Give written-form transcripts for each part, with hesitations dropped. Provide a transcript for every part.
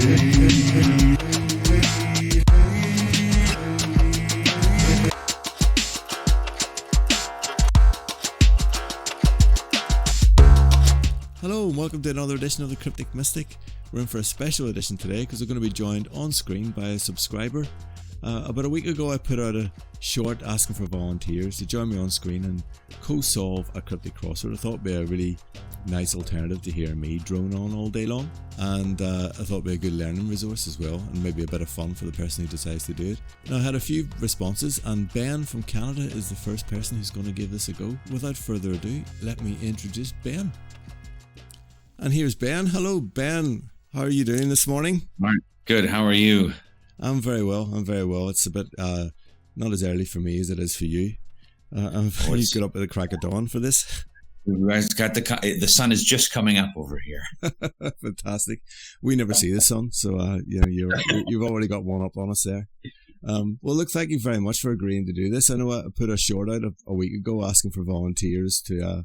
Hello and welcome to another edition of the Cryptic Mystic. We're in for a special edition today because we're going to be joined on screen by a subscriber. About a week ago I put out a short asking for volunteers to join me on screen and co-solve a cryptic crossword. I thought it'd be a really nice alternative to hearing me drone on all day long, and I thought it'd be a good learning resource as well, and maybe a bit of fun for the person who decides to do it. Now, I had a few responses, and Ben from Canada is the first person who's going to give this a go. Without further ado, let me introduce Ben. And here's Ben. Hello, Ben. How are you doing this morning? Good. How are you? I'm very well. It's a bit not as early for me as it is for you. You get up at the crack of dawn for this. The sun is just coming up over here. Fantastic. We never see the sun, so you've already got one up on us there. Well, look, thank you very much for agreeing to do this. I know I put a short out a week ago asking for volunteers to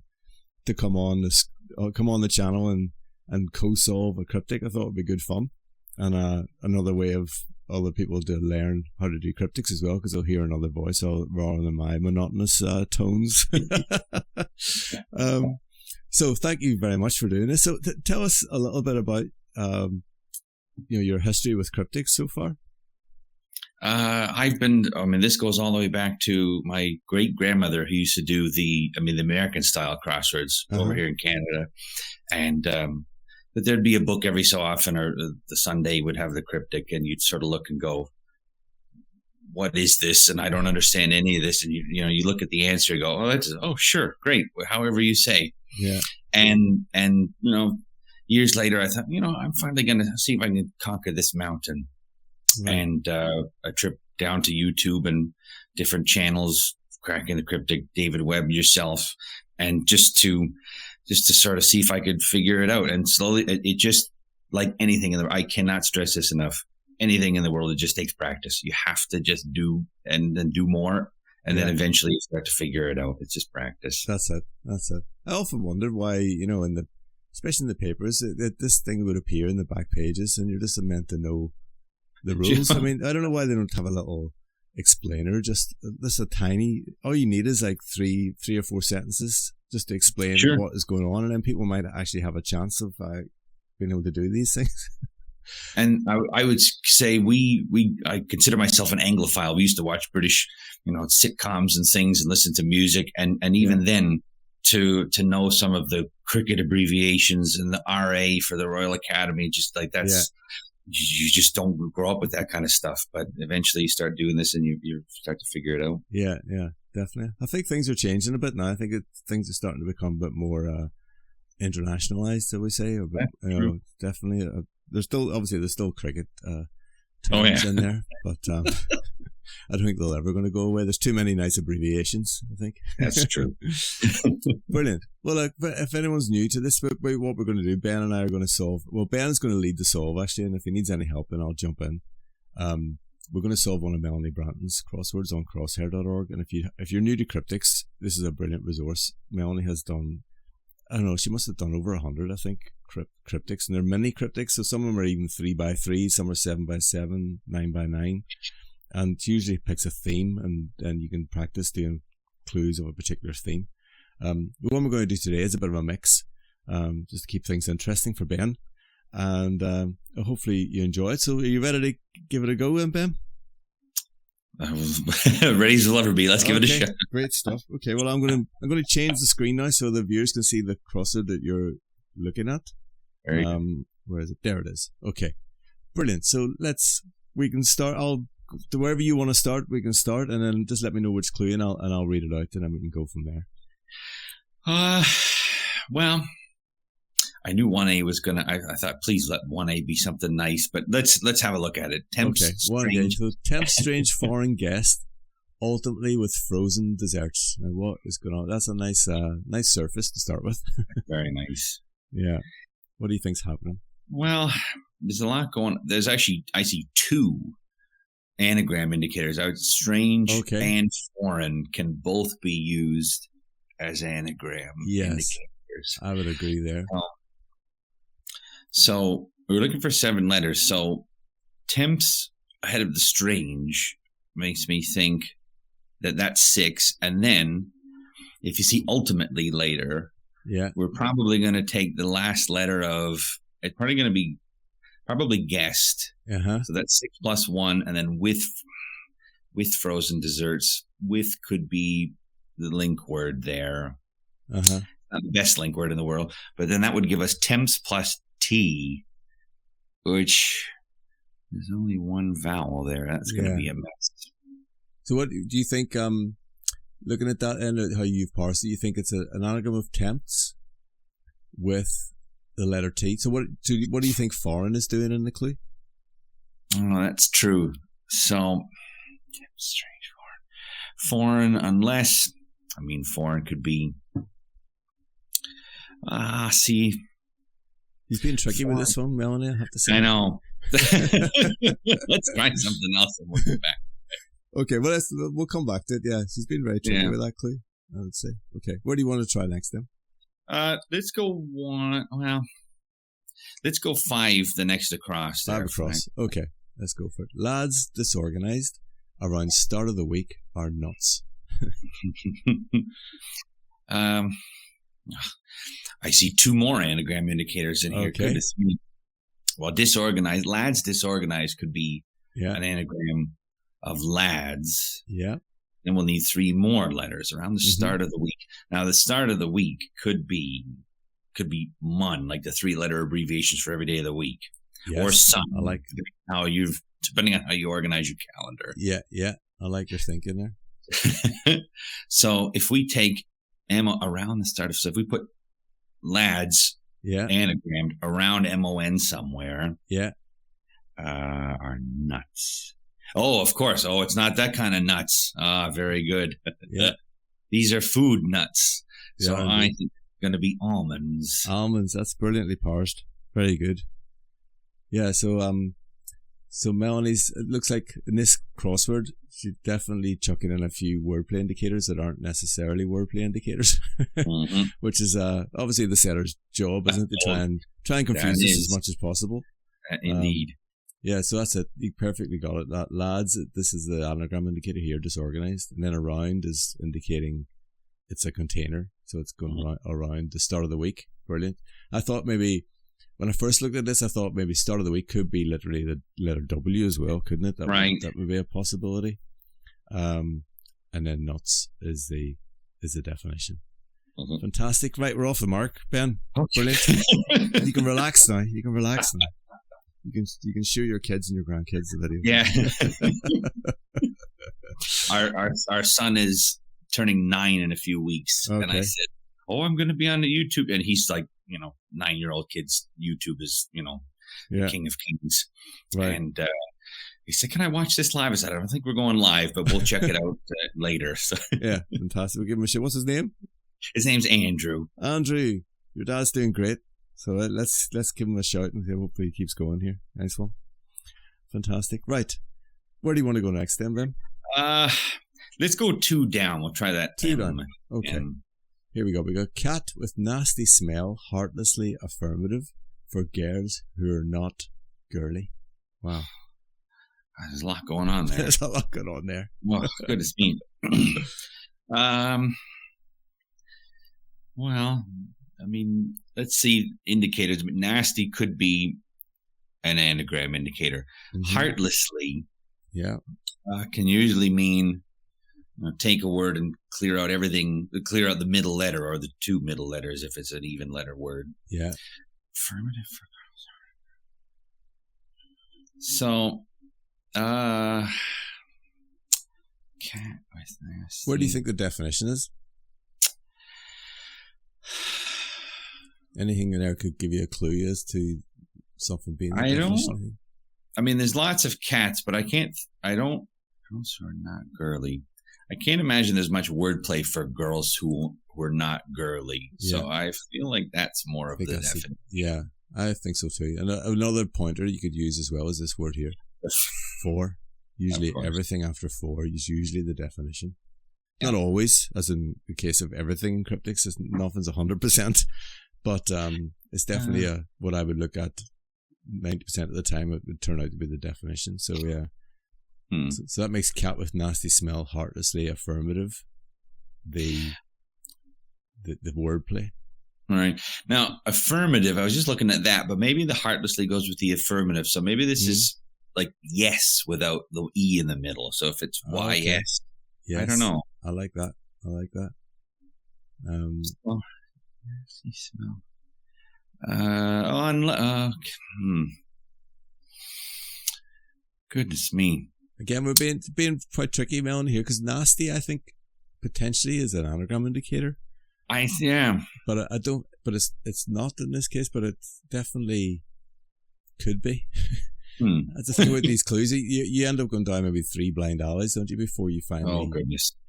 come on the channel and co-solve a cryptic. I thought it'd be good fun, and another way of other people to learn how to do cryptics as well, because they'll hear another voice rather than my monotonous tones. So thank you very much for doing this. So tell us a little bit about your history with cryptics so far. This goes all the way back to my great grandmother, who used to do the American style crosswords over here in Canada, and but there'd be a book every so often, or the Sunday would have the cryptic, and you'd sort of look and go, "What is this?" And I don't understand any of this. And you look at the answer, and go, "Oh, sure, great, however you say." Yeah. And years later, I thought, I'm finally going to see if I can conquer this mountain. Right. And a trip down to YouTube and different channels, Cracking the Cryptic, David Webb, yourself, and just to sort of see if I could figure it out. And slowly, it just, like anything I cannot stress this enough. Anything in the world, it just takes practice. You have to just do and then do more, and then eventually you start to figure it out. It's just practice. That's it. I often wondered why, especially in the papers, that this thing would appear in the back pages, and you're just meant to know the rules. I mean, I don't know why they don't have a little explainer. Just a tiny. All you need is like three or four sentences just to explain what is going on, and then people might actually have a chance of being able to do these things. And I would say I consider myself an Anglophile. We used to watch British, sitcoms and things, and listen to music, and even then to know some of the cricket abbreviations and the RA for the Royal Academy, just like that's. Yeah. You just don't grow up with that kind of stuff, but eventually you start doing this and you start to figure it out. Yeah, definitely. I think things are changing a bit now. I think things are starting to become a bit more internationalized, shall we say? Or definitely. There's still cricket terms in there, but I don't think they're ever going to go away. There's too many nice abbreviations, I think. That's true. Brilliant. Well, if anyone's new to this, what we're going to do, Ben and I are going to solve. Well, Ben's going to lead the solve, actually, and if he needs any help, then I'll jump in. We're going to solve one of Melanie Branton's crosswords on crosshair.org, and if you're new to cryptics, this is a brilliant resource. Melanie has done, I don't know, she must have done over 100, I think, cryptics, and they're mini cryptics, so some of them are even 3x3, some are 7x7, 9x9. And she usually picks a theme, and you can practice doing clues of a particular theme. The one we're going to do today is a bit of a mix, just to keep things interesting for Ben. And hopefully you enjoy it. So are you ready to give it a go then, Ben? Ready as we'll ever be. Let's give it a shot. Great stuff. Okay, well, I'm going to change the screen now so the viewers can see the crossword that you're looking at. Where is it? There it is. Okay, brilliant. So we can start. To wherever you want to start, we can start, and then just let me know which clue, and I'll read it out, and then we can go from there. Well, I knew 1A was gonna. I thought, please let 1A be something nice, but let's have a look at it. Tempt strange foreign guest, ultimately with frozen desserts. Now, what is going on? That's a nice surface to start with. Very nice. Yeah. What do you think's happening? Well, there's a lot going. There's actually, I see 2 anagram indicators. Strange and foreign can both be used as anagram indicators. I would agree there. So We were looking for 7 letters. So temps ahead of the strange makes me think that that's 6. And then if you see ultimately later, we're probably going to take the last letter of, it's probably going to be guest. So that's 6 plus 1. And then with frozen desserts, with could be the link word there. Not the best link word in the world, but then that would give us temps plus T, which there's only one vowel there. That's going to be a mess. So what do you think, looking at that and how you've parsed it, you think it's an anagram of temps with the letter T? So what do you think foreign is doing in the clue? Oh, that's true. So, strange foreign, unless, foreign could be, see. He's being tricky foreign. With this one, Melanie, I have to say. I know. Let's try something else and we'll go back. Okay, well, we'll come back to it. Yeah, she's been very tricky with that clue, I would say. Okay, where do you want to try next then? Let's go 1. Well, let's go 5. The next across. 5 across. Okay, let's go for it. Lads disorganized around start of the week are nuts. I see 2 more anagram indicators in here. Okay. Well, lads disorganized could be an anagram of lads. Yeah. Then we'll need 3 more letters around the start of the week. Now, the start of the week could be MUN, like the 3-letter abbreviations for every day of the week, or SUN. I like depending on how you organize your calendar. Yeah. I like your thinking there. So if we take around the start of, so if we put lads anagrammed around MON somewhere, are nuts. Oh, of course. Oh, it's not that kind of nuts. Very good. Yeah. These are food nuts. So I think it's going to be almonds. Almonds. That's brilliantly parsed. Very good. Yeah. So Melanie's, it looks like in this crossword, she's definitely chucking in a few wordplay indicators that aren't necessarily wordplay indicators, which is obviously the setter's job, isn't it, to try and confuse us as much as possible. Indeed. Yeah, so that's it. You perfectly got it. That lads, this is the anagram indicator here, disorganized, and then around is indicating it's a container, so it's going around the start of the week. Brilliant. I thought maybe when I first looked at this, I thought maybe start of the week could be literally the letter W as well, couldn't it? That would be a possibility. And then nuts is the definition. Fantastic. Right, we're off the mark, Ben. Brilliant. You can relax now. You can show your kids and your grandkids the video. Yeah. Our son is turning 9 in a few weeks, and I said, I'm going to be on the YouTube, and he's like, 9-year-old kids. YouTube is, the king of kings, and he said, "Can I watch this live?" I said, "I don't think we're going live, but we'll check it out later." So. Yeah, fantastic. We'll give him a shot. What's his name? His name's Andrew. Andrew, your dad's doing great. So let's give him a shout and hopefully he keeps going here. Nice one. Fantastic. Right. Where do you want to go next then, Ben? Let's go 2 down. We'll try that. 2 down. Okay. Here we go. We got cat with nasty smell, heartlessly affirmative for girls who are not girly. Wow. There's a lot going on there. There's a lot going on there. Well, goodness me. Well, let's see indicators. But nasty could be an anagram indicator. Heartlessly, can usually mean take a word and clear out everything, clear out the middle letter or the 2 middle letters if it's an even letter word. Yeah. Affirmative for girls. So, cat with nasty. Where do you think the definition is? Anything in there could give you a clue as to something being the definition? There's lots of cats, but girls who are not girly. I can't imagine there's much wordplay for girls who are not girly. Yeah. So I feel like that's more of the definition. Yeah, I think so too. And another pointer you could use as well is this word here. 4. Usually everything after 4 is usually the definition. Yeah. Not always, as in the case of everything in cryptics, nothing's 100%. But it's definitely what I would look at 90% of the time it would turn out to be the definition. So yeah. So that makes cat with nasty smell heartlessly affirmative. The wordplay. Right. Now, affirmative, I was just looking at that, but maybe the heartlessly goes with the affirmative. So maybe this is like yes without the E in the middle. So if it's Y-S, yes. I don't know. I like that. Nasty smell. Goodness me. Again, we're being quite tricky, Melon, here, because nasty, I think, potentially is an anagram indicator. But I don't. But it's not in this case. But it definitely could be. That's the thing with these clues. You end up going down maybe 3 blind alleys, don't you, before you finally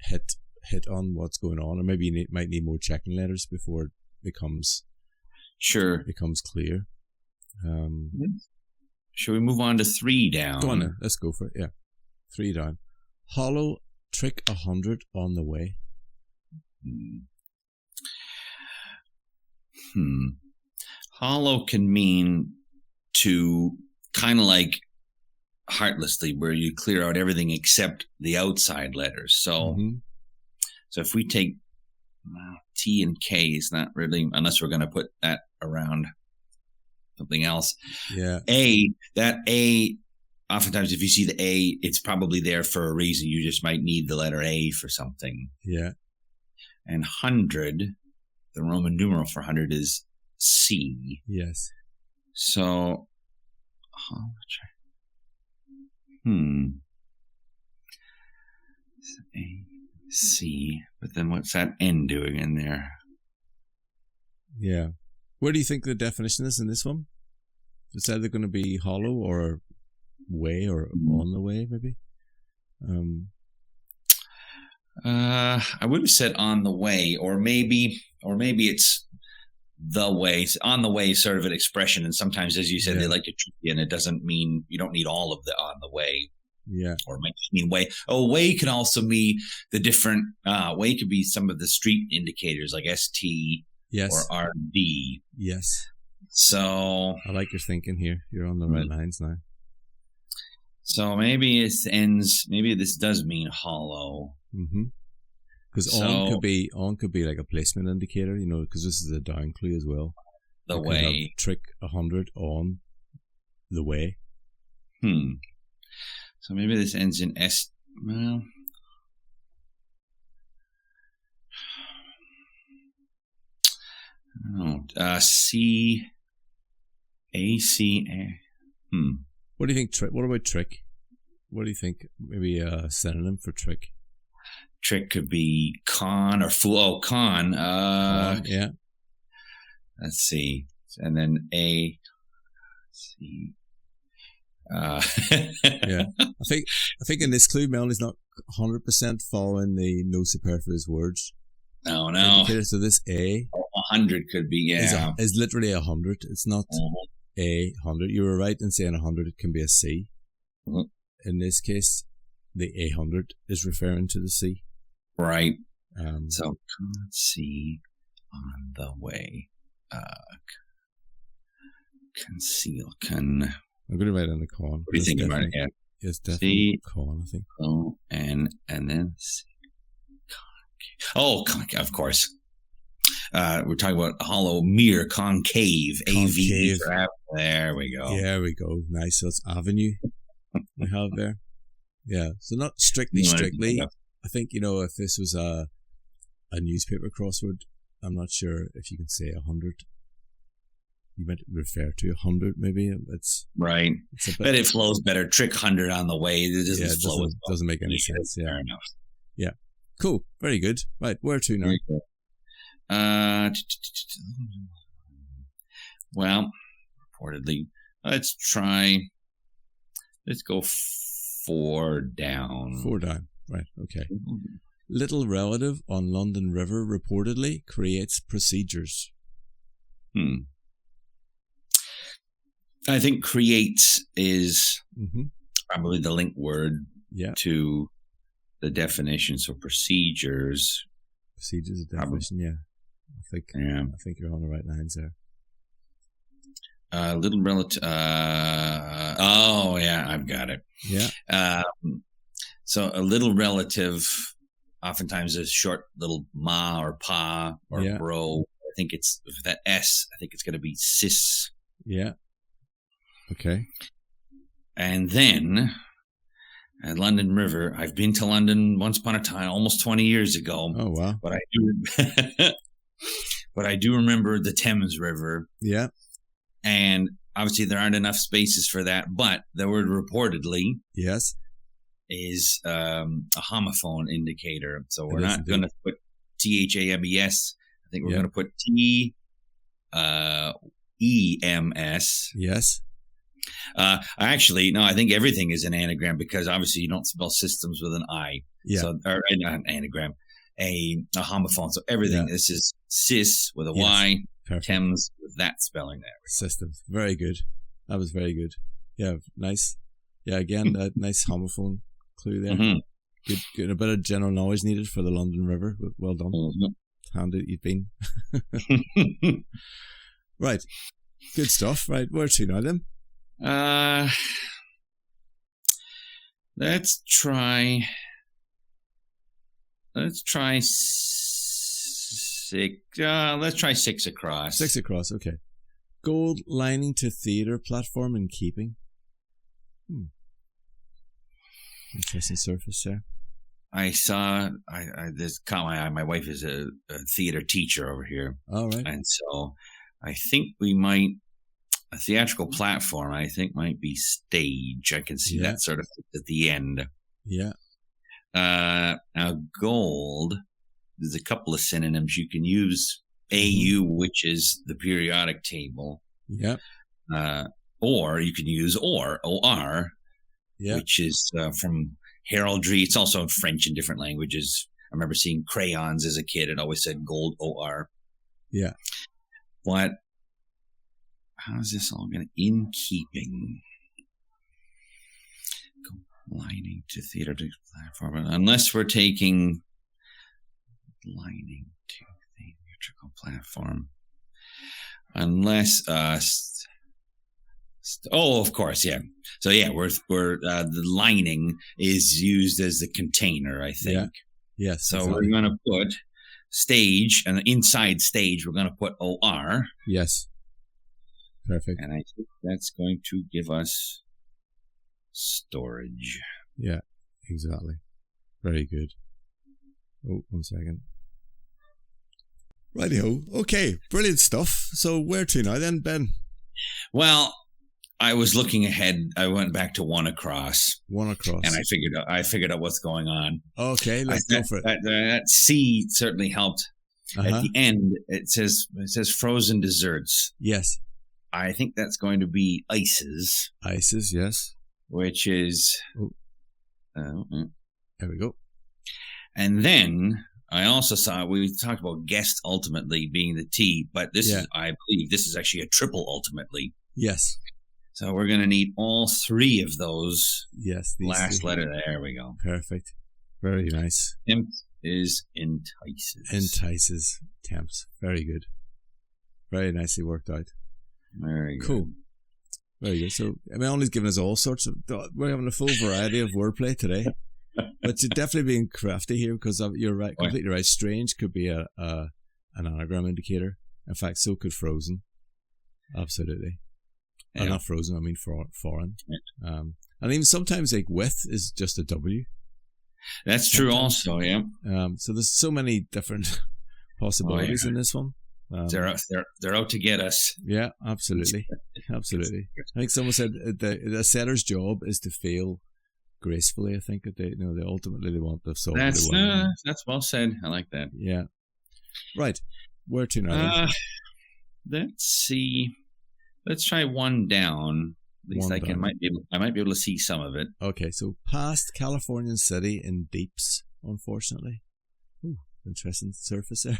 hit on what's going on, or maybe you might need more checking letters before it becomes clear. Shall we move on to 3 down? Go on then. Let's go for it. Yeah, 3 down. Hollow trick 100 on the way. Hollow can mean to kind of like heartlessly, where you clear out everything except the outside letters. So, so if we take T and K, is not really, unless we're going to put that around something else. Yeah. That A, oftentimes if you see the A, it's probably there for a reason. You just might need the letter A for something. Yeah. And 100, the Roman numeral for 100 is C. Yes. So, A, C, but then what's that N doing in there? Yeah. Where do you think the definition is in this one? It's either going to be hollow or way or on the way, maybe? I would have said on the way, or maybe it's the way. On the way is sort of an expression, and sometimes, as you said, they like to trick you, and it doesn't mean you don't need all of the on the way. Yeah. Or it might just mean way. Oh, way can also mean the different, way could be some of the street indicators like ST or RD. Yes. So. I like your thinking here. You're on the right lines now. So maybe maybe this does mean hollow. Because on could be like a placement indicator, because this is a down clue as well. The way. Trick 100 on the way. So maybe this ends in S. Well, I don't know. C. A. C. A. What do you think? What about trick? What do you think? Maybe a synonym for trick. Trick could be con or fool. Oh, con. Yeah. Let's see. And then A. C. Yeah. I think in this clue, Melanie's not 100% following the no superfluous words. No. Indicator. So this A. 100 could be, is literally 100. It's not A 100. You were right in saying 100. It can be a C. In this case, the A100 is referring to the C. Right. So C on the way. Conceal. I'm going to write on the con. What do you think about it? Yeah. It's definitely con, I think. O N and then C. Oh, of course. We're talking about hollow mirror, concave. AV. There we go. There we go. Nice. So it's avenue we have there. Yeah. So not strictly. I think, if this was a newspaper crossword, I'm not sure if you can say 100. You might refer to 100, maybe. It's right. But it flows better. Trick 100 on the way. It doesn't flow. Doesn't make any sense. Yeah. Fair enough. Yeah. Cool. Very good. Right. Where to now? Well, reportedly, let's go 4 down. 4 down. Right. Okay. Little relative on London River reportedly creates procedures. I think creates is probably the link word to the definition. So procedures. Procedures, a definition, I think you're on the right lines there. Little relative. Oh, yeah, I've got it. Yeah. So a little relative, oftentimes a short little ma or pa or bro. I think it's with that S. I think it's going to be sis. Yeah. Okay. And then at London River, I've been to London once upon a time, almost 20 years ago. Oh, wow. But I do remember the Thames River. Yeah. And obviously there aren't enough spaces for that, but the word reportedly is a homophone indicator. So we're not going to put THAMES. I think we're going to put TEMS. Yes. Actually, no, I think everything is an anagram because obviously you don't spell systems with an I. Yeah. So, or not an anagram, a homophone. So everything, this is cis with a Y, Thames with that spelling there. Systems. Very good. That was very good. Yeah, nice. Yeah, again, that nice homophone clue there. Mm-hmm. Good. A bit of general knowledge needed for the London River. Well done. Mm-hmm. Handy you've been. Right. Good stuff. Right. Where to now then? Let's try 6. Let's try 6 across. 6 across. Okay. Gold lining to theatre platform in keeping. Interesting surface there. I saw. This caught my eye. My wife is a theater teacher over here. All right. And so I think we might. A theatrical platform, I think, might be stage. I can see that sort of at the end. Yeah. Now, gold, there's a couple of synonyms. You can use AU, which is the periodic table. Yeah. Or you can use OR, which is from heraldry. It's also in French and different languages. I remember seeing crayons as a kid. It always said gold OR. Yeah. But how is this all going to in keeping? Lining to theater to platform. Unless we're taking lining to theatrical platform. Unless of course, yeah. So yeah, we're the lining is used as the container, I think. Yeah. Yes. So exactly. We're going to put stage, and inside stage we're going to put OR. Yes. Perfect. And I think that's going to give us storage. Yeah, exactly. Very good. Oh, 1 second. Rightio. Okay, brilliant stuff. So where to now then, Ben? Well, I was looking ahead. I went back to 1 across. 1 across. And I figured out what's going on. Okay, let's go for it. That C certainly helped. At the end, it says frozen desserts. Yes. I think that's going to be ices. Ices, yes. Which is... There we go. And then I also saw, we talked about guest ultimately being the T, but this is, I believe, this is actually a triple ultimately. Yes. So we're going to need all 3 of those. Yes. Last letter. There we go. Perfect. Very nice. Temp is entices. Entices. Temps. Very good. Very nicely worked out. Very good. Cool. Very good. So, Melanie's given us all sorts of... We're having a full variety of wordplay today. But you're definitely being crafty here because you're right, completely right. Strange could be an anagram indicator. In fact, so could frozen. Absolutely. Yeah. Not frozen, I mean foreign. Yeah. And even sometimes like with is just a W. That's true also, yeah. So there's so many different possibilities in this one. They're out to get us. Yeah, absolutely. Absolutely. I think someone said the setter's job is to fail gracefully. I think that they ultimately want to solve it. That's well said. I like that. Yeah. Right. Where to now? Let's see. Let's try 1 down. At least I might be able to see some of it. Okay, so past Californian city in deeps, unfortunately. Ooh, interesting surface there.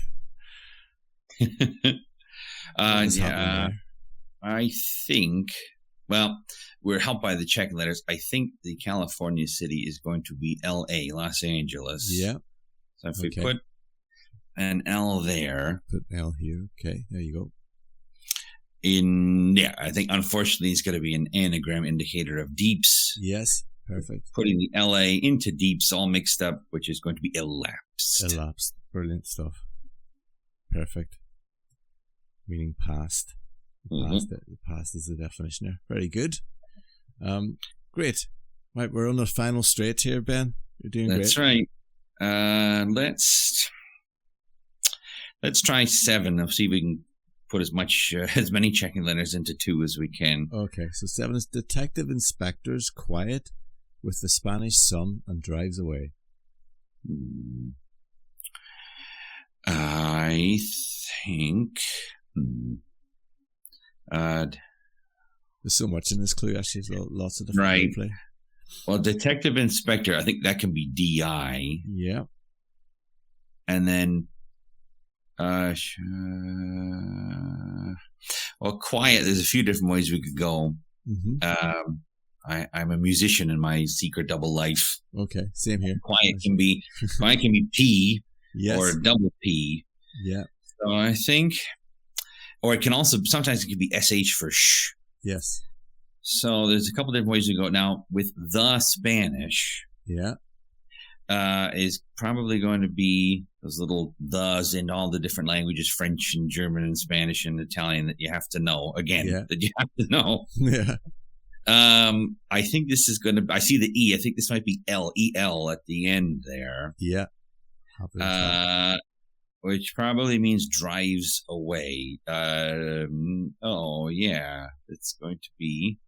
Yeah. I think, well, we're helped by the check letters. I think the California city is going to be LA, Los Angeles. Yeah. So if we put an L there. Put an L here. Okay, there you go. I think unfortunately it's going to be an anagram indicator of deeps. Yes, perfect. Putting the LA into deeps all mixed up, which is going to be elapsed. Elapsed. Brilliant stuff. Perfect. Meaning past. The past is the definition there. Very good. Great. Right, we're on the final straight here, Ben. You're doing great. That's right. Let's try 7. I'll see if we can put as many checking letters into 2 as we can. Okay, so 7 is detective inspector's quiet with the Spanish sun and drives away. I think. There's so much in this clue. Actually, there's lots of different play. Well, detective inspector, I think that can be DI. Yeah. And then, quiet. There's a few different ways we could go. Mm-hmm. I'm a musician in my secret double life. Okay, same here. Quiet can be P, yes, or double P. Yeah. So I think, or it can also sometimes it can be SH for sh. Yes. So there's a couple different ways to go. Now with the Spanish, is probably going to be those little thes in all the different languages, French and German and Spanish and Italian, that you have to know. That you have to know. Yeah. I think this is going to. I see the E. I think this might be EL at the end there. Yeah. Which probably means drives away. It's going to be.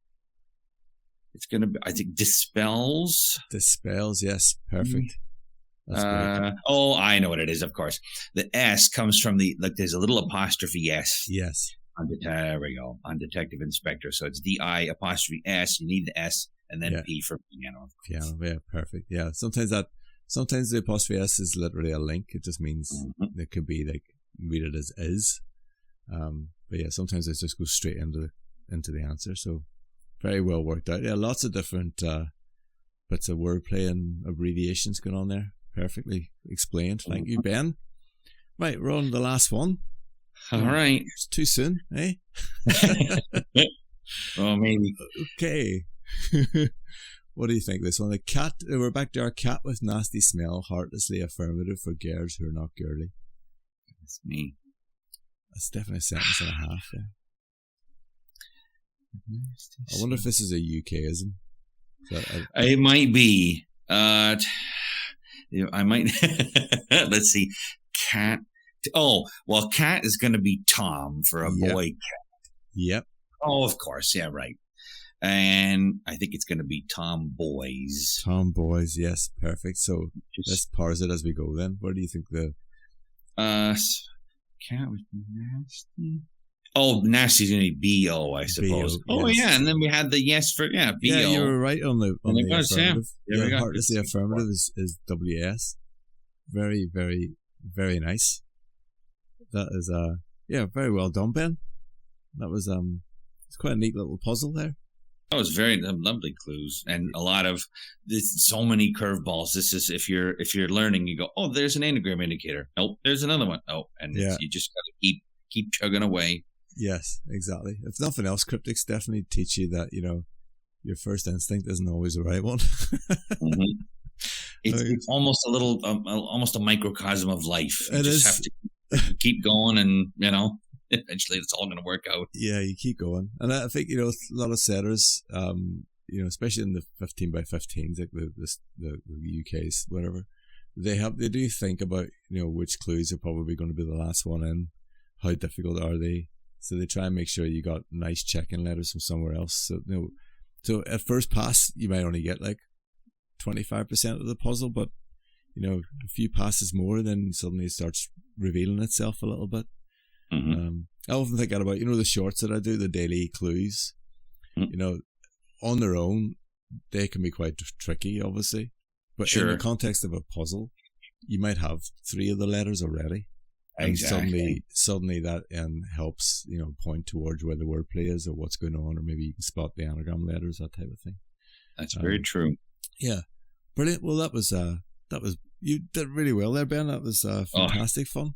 It's going to be, I think, dispels. Dispels, yes. Perfect. I know what it is, of course. The S comes from there's a little apostrophe S. Yes. There we go. On detective inspector. So it's DI apostrophe S. You need the S and then P for piano. Piano, yeah, perfect. Yeah. Sometimes the apostrophe S is literally a link. It just means it could be like, read it as is. But yeah, sometimes it just goes straight into the answer. So very well worked out. Yeah, lots of different bits of wordplay and abbreviations going on there. Perfectly explained. Thank you, Ben. Right, we're on the last one. All right. It's too soon, eh? Well, maybe. Okay. What do you think? This one, the cat. We're back to our cat with nasty smell. Heartlessly affirmative for girls who are not girly. That's me. That's definitely a sentence and a half. Yeah. I wonder if this is a UKism. It might be. I might. Let's see. Cat. Oh, well, cat is going to be Tom for a boy cat. Yep. Oh, of course. Yeah, right. And I think it's going to be Tomboys. Tomboys, yes, perfect. So let's parse it as we go then. What do you think the... cat with nasty... Oh, nasty's going to be B-O, I suppose. B-O, yes. Yeah, and then we had the yes for, B-O. Yeah, you were right on the affirmative. Yeah, heartlessly affirmative is W-S. Very, very, very nice. That is, very well done, Ben. That was, it's quite a neat little puzzle there. That was very lovely clues, and a lot of so many curveballs. This is if you're learning, you go, oh, there's an anagram indicator. Nope, there's another one. Oh, and you just got to keep chugging away. Yes, exactly. If nothing else, cryptics definitely teach you that your first instinct isn't always the right one. Mm-hmm. It's almost a little, almost a microcosm of life. You just have to keep going, and eventually it's all going to work out. Yeah, you keep going. And I think, a lot of setters, especially in the 15 by 15s, like the UKs, whatever, they do think about, which clues are probably going to be the last one in, how difficult are they. So they try and make sure you got nice check-in letters from somewhere else. So, so at first pass, you might only get like 25% of the puzzle, but, a few passes more, then suddenly it starts revealing itself a little bit. Mm-hmm. I often think about, the shorts that I do, the daily clues, on their own, they can be quite tricky, obviously. But in the context of a puzzle, you might have 3 of the letters already. And suddenly that helps, point towards where the wordplay is or what's going on, or maybe you can spot the anagram letters, that type of thing. That's very true. Yeah. Brilliant. Well, that was you did really well there, Ben. That was fantastic fun.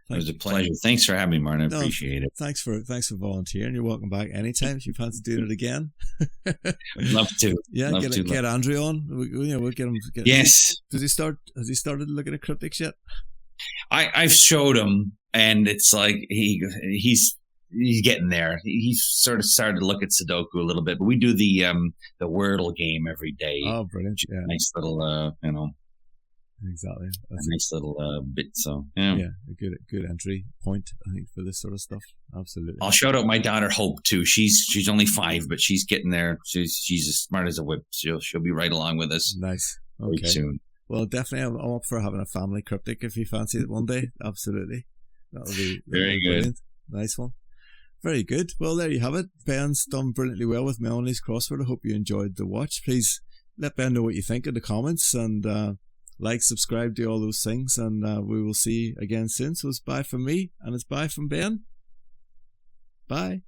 It was a pleasure. Thanks for having me, Martin. I appreciate it. Thanks for volunteering. You're welcome back anytime if you fancy doing it again. Love to. Yeah, get Andrew on. We'll get him. Yes. Has he started looking at cryptics yet? I've showed him, and it's like he's getting there. He's sort of started to look at Sudoku a little bit, but we do the Wordle game every day. Oh, brilliant! Yeah. Nice little, Exactly. That's a nice little bit. So yeah, a good entry point, I think, for this sort of stuff. Absolutely. I'll shout out my daughter Hope too. She's only 5, but she's getting there. She's as smart as a whip. She'll be right along with us. Nice. Okay. Very soon. Well, definitely, I'm up for having a family cryptic if you fancy it one day. Absolutely, that'll be very good. Brilliant. Nice one. Very good. Well, there you have it. Ben's done brilliantly well with Melanie's crossword. I hope you enjoyed the watch. Please let Ben know what you think in the comments, and like, subscribe, do all those things, and we will see you again soon. So it's bye from me, and it's bye from Ben. Bye.